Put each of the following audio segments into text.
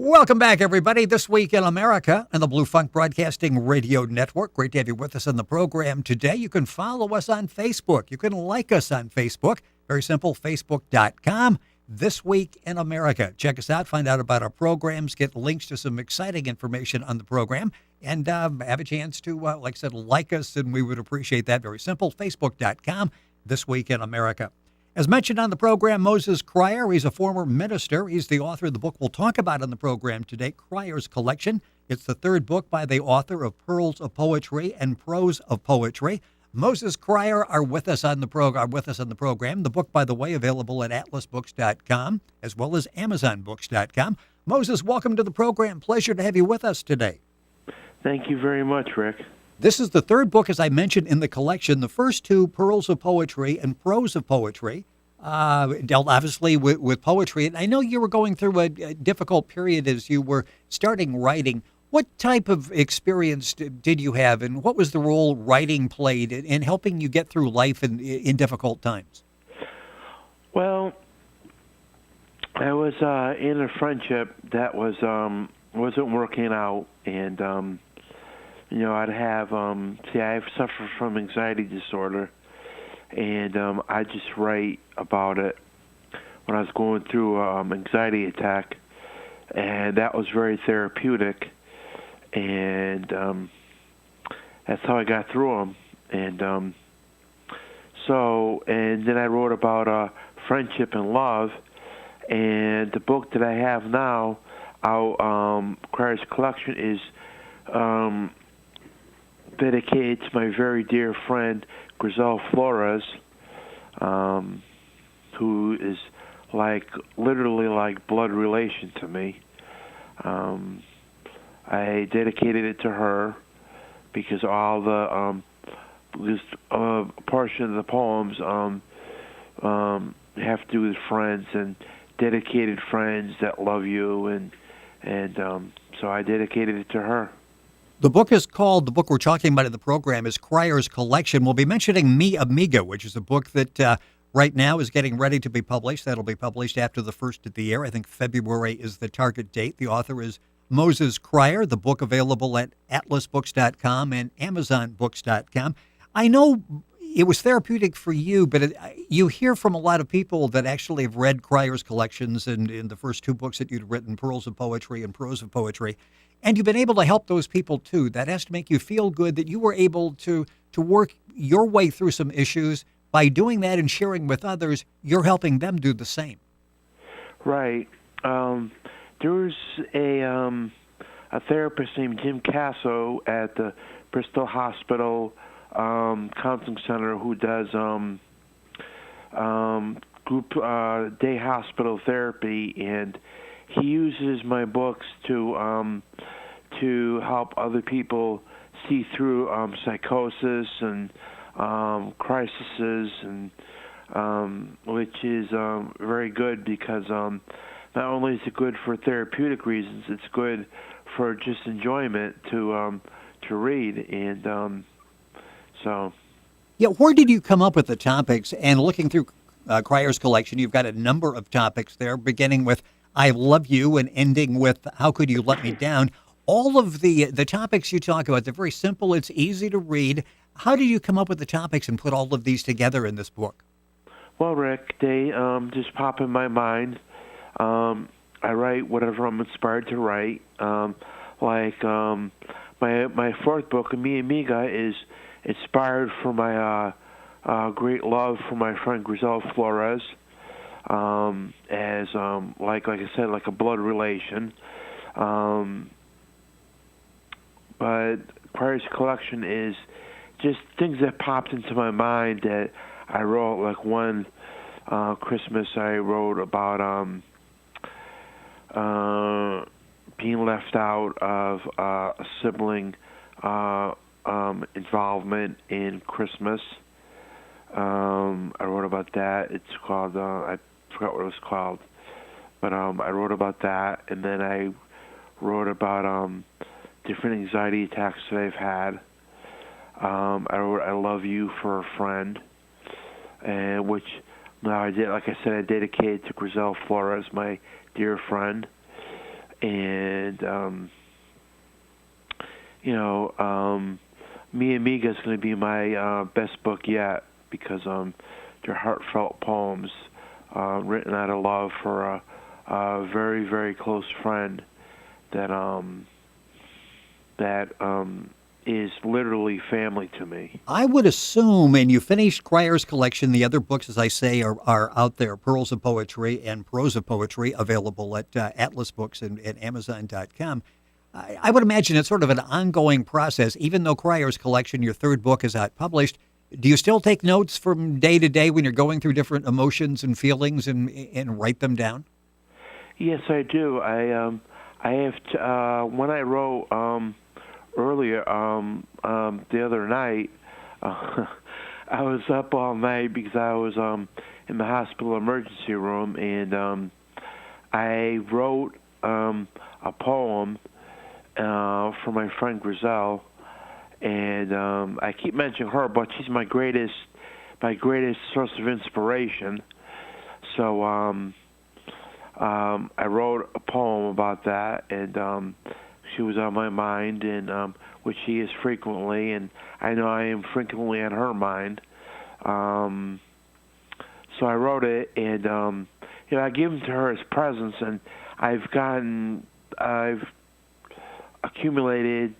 Welcome back, everybody. This Week in America and the Blue Funk Broadcasting Radio Network. Great to have you with us on the program today. You can follow us on Facebook. You can like us on Facebook. Very simple, facebook.com. This Week in America. Check us out, find out about our programs, get links to some exciting information on the program, and have a chance to, like I said, like us, and we would appreciate that. Very simple, facebook.com, This Week in America. As mentioned on the program, Moses Cryer, he's a former minister. He's the author of the book we'll talk about on the program today, Cryer's Collection. It's the third book by the author of Pearls of Poetry and Prose of Poetry. Moses Cryer are with us on the program. The book, by the way, available at atlasbooks.com as well as amazonbooks.com. Moses, welcome to the program. Pleasure to have you with us today. Thank you very much, Rick. This is the third book, as I mentioned, in the collection. The first two, Pearls of Poetry and Prose of Poetry, dealt obviously with poetry. And I know you were going through a difficult period as you were starting writing. What type of experience did you have, and what was the role writing played in helping you get through life in difficult times? Well, I was in a friendship that wasn't working out, and I'd have I suffer from anxiety disorder, and I just write about it when I was going through anxiety attack, and that was very therapeutic, and that's how I got through them. And and then I wrote about friendship and love, and the book that I have now, Cryer's Collection, is dedicated to my very dear friend Grizel Flores, who is literally like blood relation to me. I dedicated it to her because all the this portion of the poems have to do with friends and dedicated friends that love you, and so I dedicated it to her. The book we're talking about in the program is Cryer's Collection. We'll be mentioning Mi Amiga, which is a book that right now is getting ready to be published. That'll be published after the first of the year. I think February is the target date. The author is Moses Cryer. The book available at atlasbooks.com and amazonbooks.com. I know it was therapeutic for you, but you hear from a lot of people that actually have read Cryer's Collections and in the first two books that you'd written, Pearls of Poetry and Prose of Poetry, and you've been able to help those people too. That has to make you feel good that you were able to work your way through some issues. By doing that and sharing with others, you're helping them do the same. Right. There was a therapist named Jim Casso at the Bristol Hospital Counseling Center who does group day hospital therapy, and he uses my books to help other people see through psychosis and crises, and which is very good because not only is it good for therapeutic reasons, it's good for just enjoyment to read, and so. Yeah, where did you come up with the topics? And looking through Cryer's Collection, you've got a number of topics there, beginning with I Love You and ending with How Could You Let Me Down? All of the topics you talk about, they're very simple. It's easy to read. How did you come up with the topics and put all of these together in this book? Well, Rick, they just pop in my mind. I write whatever I'm inspired to write. My fourth book, Mi Amiga, is inspired from my great love for my friend Grizel Flores, as like I said, like a blood relation. But Cryer's Collection is just things that popped into my mind that I wrote. Like one Christmas, I wrote about being left out of a sibling involvement in Christmas. I wrote about that. It's called, I forgot what it was called, but I wrote about that, and then I wrote about different anxiety attacks that I've had. I wrote I Love You for a Friend, which now I did, like I said, I dedicated to Grizel Flores, my dear friend. and Me Amiga is going to be my best book yet, because they're heartfelt poems written out of love for a very, very close friend that is literally family to me. I would assume, and you finished Cryer's collection, the other books, as I say, are out there, Pearls of Poetry and Prose of Poetry, available at Atlas Books and Amazon.com. I would imagine it's sort of an ongoing process. Even though Cryer's collection, your third book, is out published, do you still take notes from day to day when you're going through different emotions and feelings and write them down? Yes, I do. I have when I wrote earlier the other night, I was up all night because I was in the hospital emergency room, and I wrote a poem for my friend Grizel, and I keep mentioning her, but she's my greatest source of inspiration. So I wrote a poem about that, and she was on my mind, and which she is frequently, and I know I am frequently on her mind. So I wrote it, and I gave them to her as presents, and I've accumulated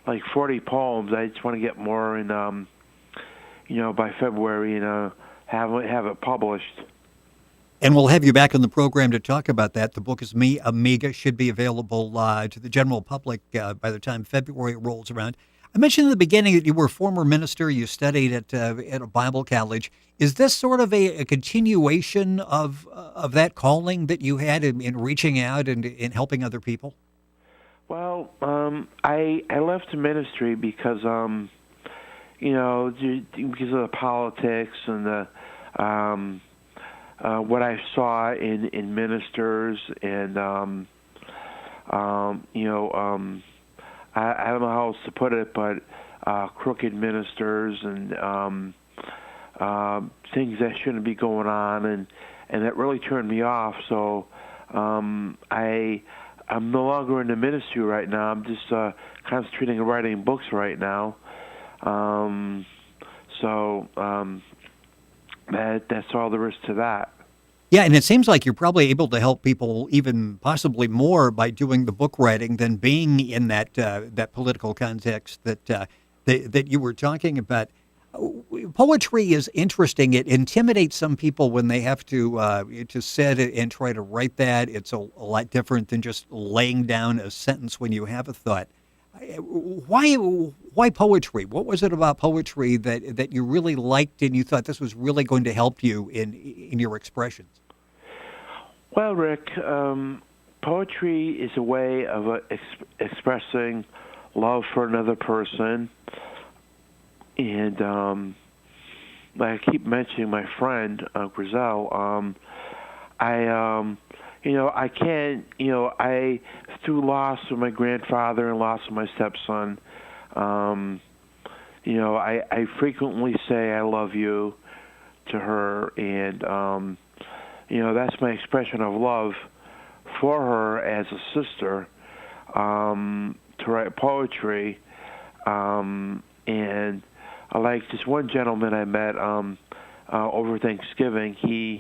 like 40 poems. I just want to get more, and by February, and have it published. And we'll have you back on the program to talk about that. The book is Me Amiga, should be available to the general public by the time February rolls around. I mentioned in the beginning that you were a former minister. You studied at a Bible college. Is this sort of a continuation of that calling that you had in reaching out and in helping other people? Well, I left the ministry because because of the politics and the what I saw in ministers, and I don't know how else to put it, but crooked ministers and things that shouldn't be going on, and that really turned me off. So I'm no longer in the ministry right now. I'm just concentrating on writing books right now. That's all there is to that. Yeah, and it seems like you're probably able to help people even possibly more by doing the book writing than being in that political context that you were talking about. Poetry is interesting. It intimidates some people when they have to sit and try to write that. It's a lot different than just laying down a sentence when you have a thought. Why poetry? What was it about poetry that you really liked and you thought this was really going to help you in your expressions? Well, Rick, poetry is a way of expressing love for another person, and like I keep mentioning my friend Grizel. I can't, I, through loss of my grandfather and loss of my stepson, I frequently say I love you to her, and, that's my expression of love for her as a sister, to write poetry, and like this one gentleman I met over Thanksgiving. He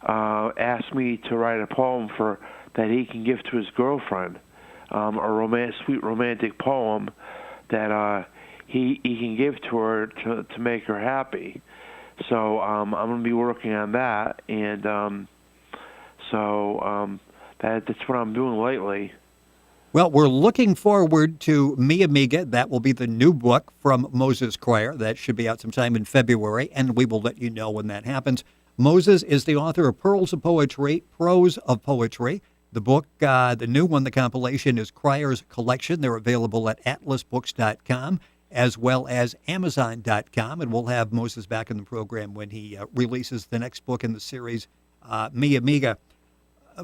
asked me to write a poem that he can give to his girlfriend, a sweet romantic poem that he can give to her to make her happy. So I'm going to be working on that, and that's what I'm doing lately. Well, we're looking forward to Me Amiga. That will be the new book from Moses Cryer. That should be out sometime in February, and we will let you know when that happens. Moses is the author of Pearls of Poetry, Prose of Poetry. The book, the new one, the compilation, is Cryer's Collection. They're available at atlasbooks.com as well as amazon.com, and we'll have Moses back in the program when he releases the next book in the series, Me Amiga.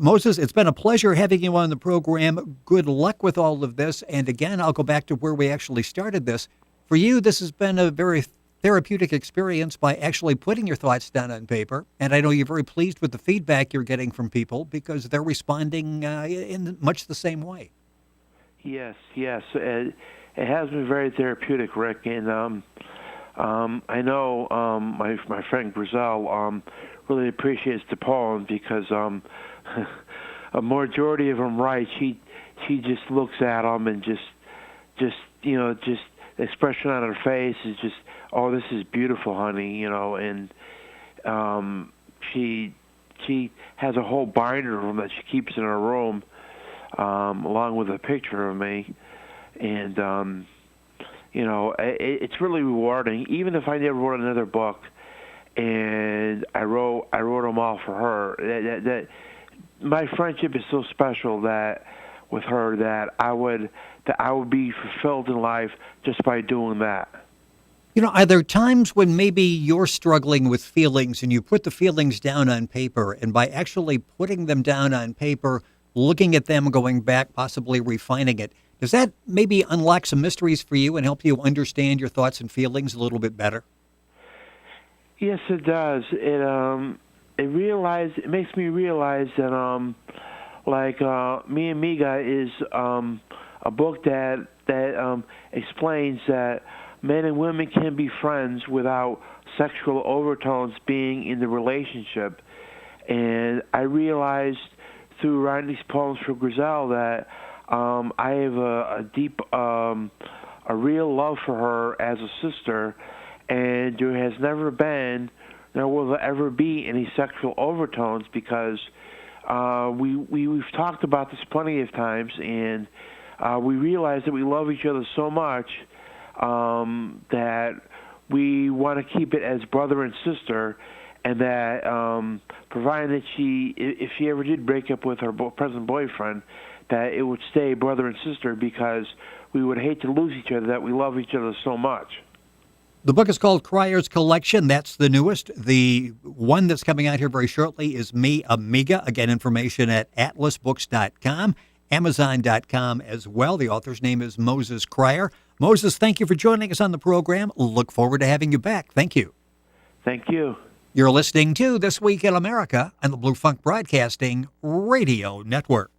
Moses, it's been a pleasure having you on the program. Good luck with all of this. And again, I'll go back to where we actually started this. For you, this has been a very therapeutic experience by actually putting your thoughts down on paper. And I know you're very pleased with the feedback you're getting from people because they're responding in much the same way. Yes, yes. It has been very therapeutic, Rick. And I know my friend Grizel really appreciates the poem because a majority of them write. She just looks at them and just the expression on her face is just, oh, this is beautiful, honey, and she has a whole binder of them that she keeps in her room, along with a picture of me, and it's really rewarding. Even if I never wrote another book, and I wrote them all for her, that my friendship is so special that with her that I would be fulfilled in life just by doing that. Are there times when maybe you're struggling with feelings and you put the feelings down on paper, and by actually putting them down on paper, looking at them, going back, possibly refining it, does that maybe unlock some mysteries for you and help you understand your thoughts and feelings a little bit better? Yes, it does. It makes me realize that Me and Miga is a book that explains that men and women can be friends without sexual overtones being in the relationship. And I realized through writing these poems for Grizel that I have a deep, a real love for her as a sister, and there has never been, nor will there ever be, any sexual overtones because we've talked about this plenty of times, and we realize that we love each other so much that we want to keep it as brother and sister, and that provided that if she ever did break up with her present boyfriend, that it would stay brother and sister because we would hate to lose each other, that we love each other so much. The book is called Cryer's Collection. That's the newest. The one that's coming out here very shortly is Me Amiga. Again, information at atlasbooks.com, amazon.com as well. The author's name is Moses Cryer. Moses, thank you for joining us on the program. Look forward to having you back. Thank you. Thank you. You're listening to This Week in America and the Blue Funk Broadcasting Radio Network.